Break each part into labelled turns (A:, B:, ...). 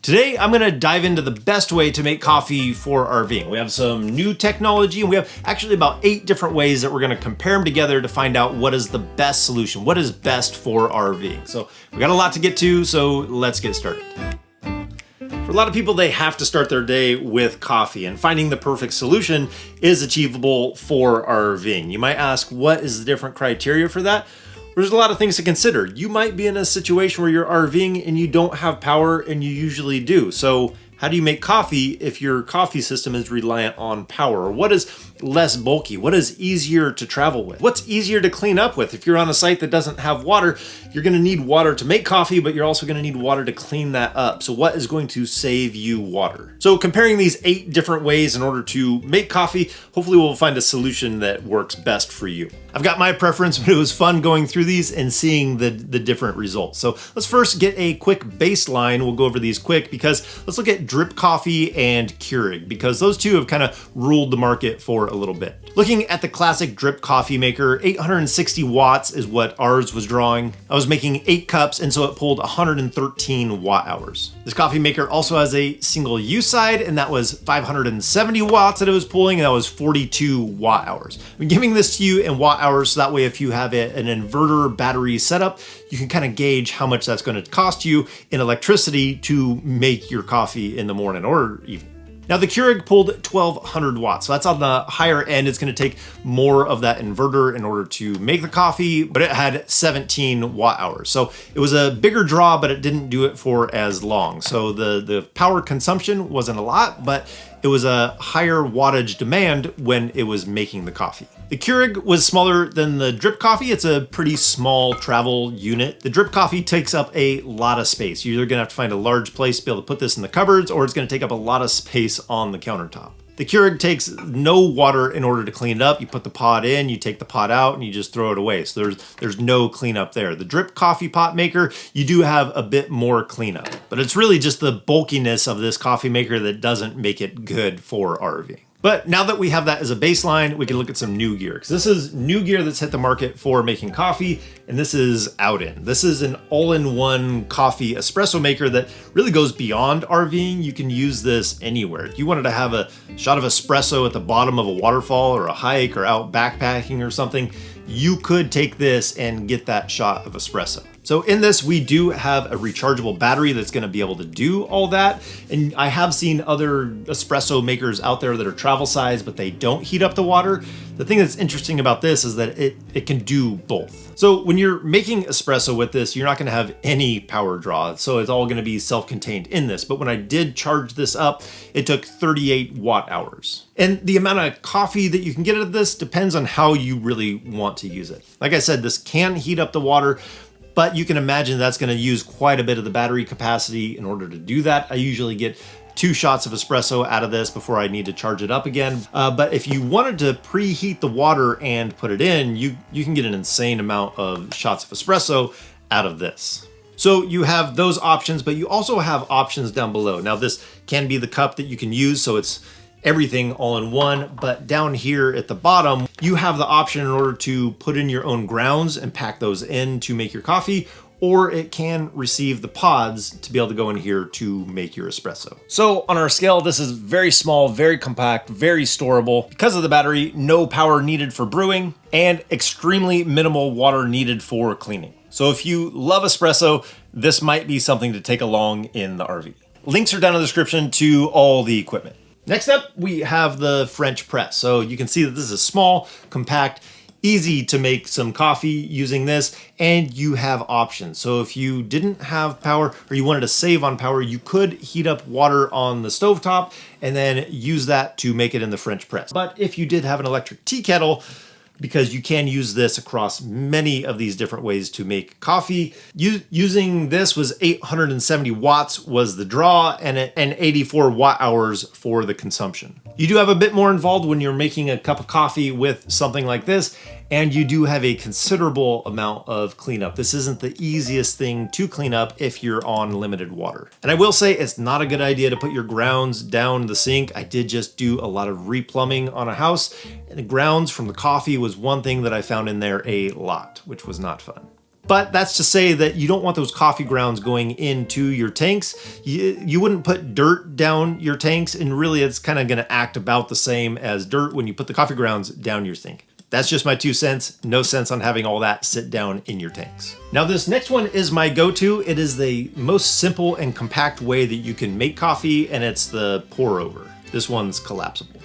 A: Today, I'm gonna dive into the best way to make coffee for RVing. We have some new technology and we have actually about 8 different ways that we're gonna compare them together to find out what is the best solution, what is best for RVing. So we got a lot to get to, so let's get started. For a lot of people, they have to start their day with coffee, and finding the perfect solution is achievable for RVing. You might ask, what is the different criteria for that? There's a lot of things to consider. You might be in a situation where you're RVing and you don't have power, and you usually do. So how do you make coffee if your coffee system is reliant on power? Or what is less bulky? What is easier to travel with? What's easier to clean up with? If you're on a site that doesn't have water, you're gonna need water to make coffee, but you're also gonna need water to clean that up. So what is going to save you water? So comparing these 8 different ways in order to make coffee, hopefully we'll find a solution that works best for you. I've got my preference, but it was fun going through these and seeing the different results. So let's first get a quick baseline. We'll go over these quick because let's look at drip coffee and Keurig, because those two have kind of ruled the market for a little bit. Looking at the classic drip coffee maker, 860 watts is what ours was drawing. I was making 8 cups, and so it pulled 113 watt hours. This coffee maker also has a single use side, and that was 570 watts that it was pulling, and that was 42 watt hours. I'm giving this to you in watt hours, so that way if you have an inverter battery setup, you can kind of gauge how much that's going to cost you in electricity to make your coffee in the morning or evening. Now the Keurig pulled 1200 watts, so that's on the higher end. It's gonna take more of that inverter in order to make the coffee, but it had 17 watt hours. So it was a bigger draw, but it didn't do it for as long. So the power consumption wasn't a lot, but it was a higher wattage demand when it was making the coffee. The Keurig was smaller than the drip coffee. It's a pretty small travel unit. The drip coffee takes up a lot of space. You're either gonna have to find a large place to be able to put this in the cupboards, or it's gonna take up a lot of space on the countertop. The Keurig takes no water in order to clean it up. You put the pod in, you take the pod out, and you just throw it away. So there's no cleanup there. The drip coffee pot maker, you do have a bit more cleanup, but it's really just the bulkiness of this coffee maker that doesn't make it good for RVing. But now that we have that as a baseline, we can look at some new gear, because this is new gear that's hit the market for making coffee, and this is out-in. This is an all-in-one coffee espresso maker that really goes beyond RVing. You can use this anywhere. If you wanted to have a shot of espresso at the bottom of a waterfall or a hike or out backpacking or something, you could take this and get that shot of espresso. So in this, we do have a rechargeable battery that's gonna be able to do all that. And I have seen other espresso makers out there that are travel size, but they don't heat up the water. The thing that's interesting about this is that it can do both. So when you're making espresso with this, you're not gonna have any power draw. So it's all gonna be self-contained in this. But when I did charge this up, it took 38 watt hours. And the amount of coffee that you can get out of this depends on how you really want to use it. Like I said, this can heat up the water, but you can imagine that's gonna use quite a bit of the battery capacity in order to do that. I usually get 2 shots of espresso out of this before I need to charge it up again. But if you wanted to preheat the water and put it in, you can get an insane amount of shots of espresso out of this. So you have those options, but you also have options down below. Now this can be the cup that you can use, so it's everything all in one, but down here at the bottom, you have the option in order to put in your own grounds and pack those in to make your coffee, or it can receive the pods to be able to go in here to make your espresso. So on our scale, this is very small, very compact, very storable. Because of the battery, no power needed for brewing, and extremely minimal water needed for cleaning. So if you love espresso, this might be something to take along in the RV. Links are down in the description to all the equipment. Next up, we have the French press. So you can see that this is small, compact, easy to make some coffee using this, and you have options. So if you didn't have power or you wanted to save on power, you could heat up water on the stovetop and then use that to make it in the French press. But if you did have an electric tea kettle, because you can use this across many of these different ways to make coffee. Using this was 870 watts was the draw, and 84 watt hours for the consumption. You do have a bit more involved when you're making a cup of coffee with something like this, and you do have a considerable amount of cleanup. This isn't the easiest thing to clean up if you're on limited water. And I will say it's not a good idea to put your grounds down the sink. I did just do a lot of replumbing on a house, and the grounds from the coffee was one thing that I found in there a lot, which was not fun. But that's to say that you don't want those coffee grounds going into your tanks. You wouldn't put dirt down your tanks, and really it's kind of going to act about the same as dirt when you put the coffee grounds down your sink. That's just my 2 cents. No sense on having all that sit down in your tanks. Now this next one is my go-to. It is the most simple and compact way that you can make coffee, and it's the pour over. This one's collapsible.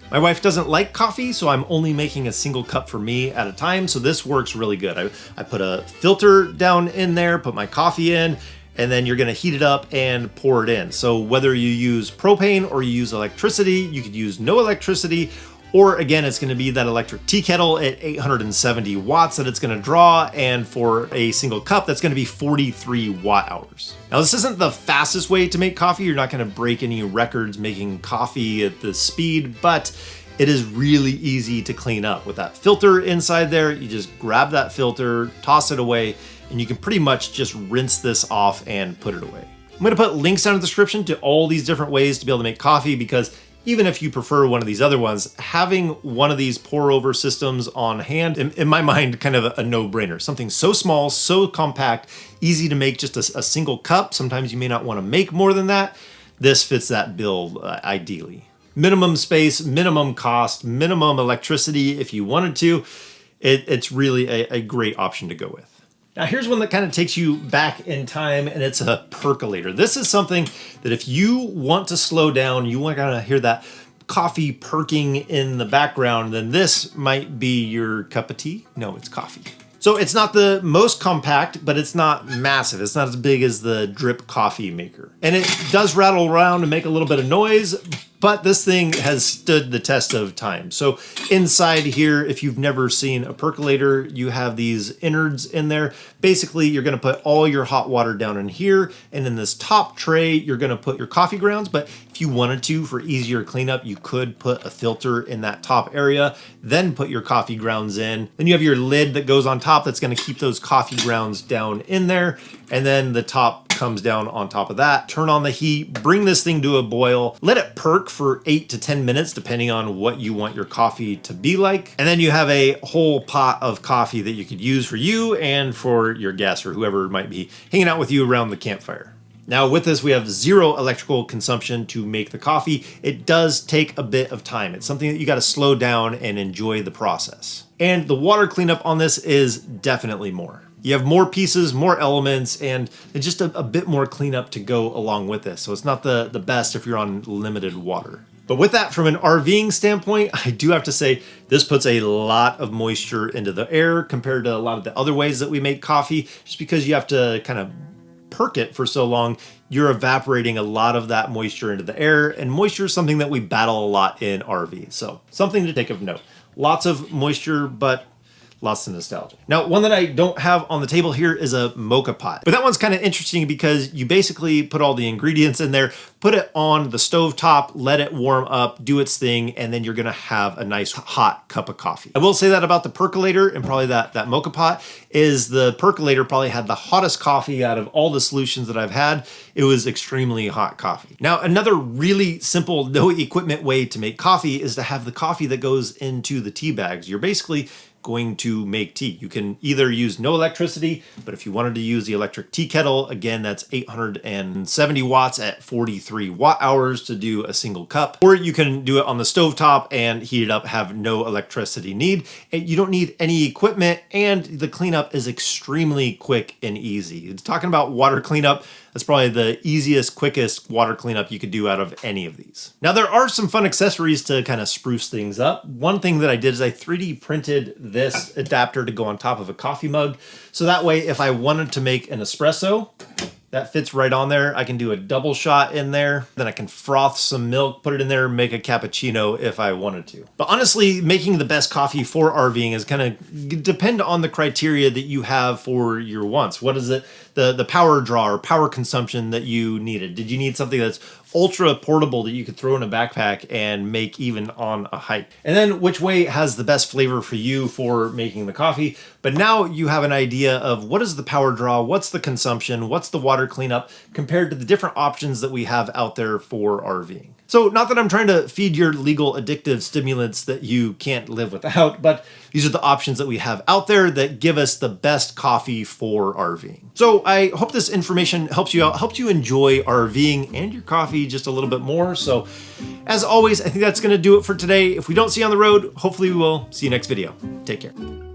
A: My wife doesn't like coffee, so I'm only making a single cup for me at a time, so this works really good. I put a filter down in there, put my coffee in, and then you're gonna heat it up and pour it in. So whether you use propane or you use electricity, you could use no electricity, or again, it's gonna be that electric tea kettle at 870 watts that it's gonna draw, and for a single cup, that's gonna be 43 watt hours. Now this isn't the fastest way to make coffee. You're not gonna break any records making coffee at this speed, but it is really easy to clean up. With that filter inside there, you just grab that filter, toss it away, and you can pretty much just rinse this off and put it away. I'm gonna put links down in the description to all these different ways to be able to make coffee, because even if you prefer one of these other ones, having one of these pour over systems on hand, in my mind, kind of a no-brainer. Something so small, so compact, easy to make just a single cup. Sometimes you may not want to make more than that. This fits that bill ideally. Minimum space, minimum cost, minimum electricity if you wanted to. It's really a great option to go with. Now here's one that kind of takes you back in time, and it's a percolator. This is something that if you want to slow down, you want to kind of hear that coffee perking in the background, then this might be your cup of tea. No, it's coffee. So it's not the most compact, but it's not massive. It's not as big as the drip coffee maker. And it does rattle around and make a little bit of noise, but this thing has stood the test of time. So inside here, if you've never seen a percolator, you have these innards in there. Basically, you're gonna put all your hot water down in here, and in this top tray, you're gonna put your coffee grounds, but if you wanted to, for easier cleanup, you could put a filter in that top area, then put your coffee grounds in. Then you have your lid that goes on top that's gonna keep those coffee grounds down in there, and then the top comes down on top of that. Turn on the heat, bring this thing to a boil, let it perk for 8 to 10 minutes, depending on what you want your coffee to be like. And then you have a whole pot of coffee that you could use for you and for your guests or whoever might be hanging out with you around the campfire. Now with this, we have 0 electrical consumption to make the coffee. It does take a bit of time. It's something that you gotta slow down and enjoy the process. And the water cleanup on this is definitely more. You have more pieces, more elements, and just a bit more cleanup to go along with this. So it's not the best if you're on limited water. But with that, from an RVing standpoint, I do have to say this puts a lot of moisture into the air compared to a lot of the other ways that we make coffee. Just because you have to kind of perk it for so long, you're evaporating a lot of that moisture into the air, and moisture is something that we battle a lot in RV. So something to take of note. Lots of moisture, but lots of nostalgia. Now, one that I don't have on the table here is a mocha pot. But that one's kind of interesting because you basically put all the ingredients in there, put it on the stove top, let it warm up, do its thing, and then you're gonna have a nice hot cup of coffee. I will say that about the percolator and probably that mocha pot is the percolator probably had the hottest coffee out of all the solutions that I've had. It was extremely hot coffee. Now, another really simple, no equipment way to make coffee is to have the coffee that goes into the tea bags. You're basically going to make tea. You can either use no electricity, but if you wanted to use the electric tea kettle, again, that's 870 watts at 43 watt hours to do a single cup. Or you can do it on the stovetop and heat it up, have no electricity need. And you don't need any equipment, and the cleanup is extremely quick and easy. It's talking about water cleanup. That's probably the easiest, quickest water cleanup you could do out of any of these. Now, there are some fun accessories to kind of spruce things up. One thing that I did is I 3D printed this adapter to go on top of a coffee mug. So that way, if I wanted to make an espresso, that fits right on there. I can do a double shot in there. Then I can froth some milk, put it in there, make a cappuccino if I wanted to. But honestly, making the best coffee for RVing is kind of depend on the criteria that you have for your wants. What is it? The power draw or power consumption that you needed. Did you need something that's ultra portable that you could throw in a backpack and make even on a hike? And then which way has the best flavor for you for making the coffee? But now you have an idea of what is the power draw, what's the consumption, what's the water cleanup compared to the different options that we have out there for RVing. So not that I'm trying to feed your legal addictive stimulants that you can't live without, but these are the options that we have out there that give us the best coffee for RVing. So I hope this information helps you out, helps you enjoy RVing and your coffee just a little bit more. So as always, I think that's going to do it for today. If we don't see you on the road, hopefully we will see you next video. Take care.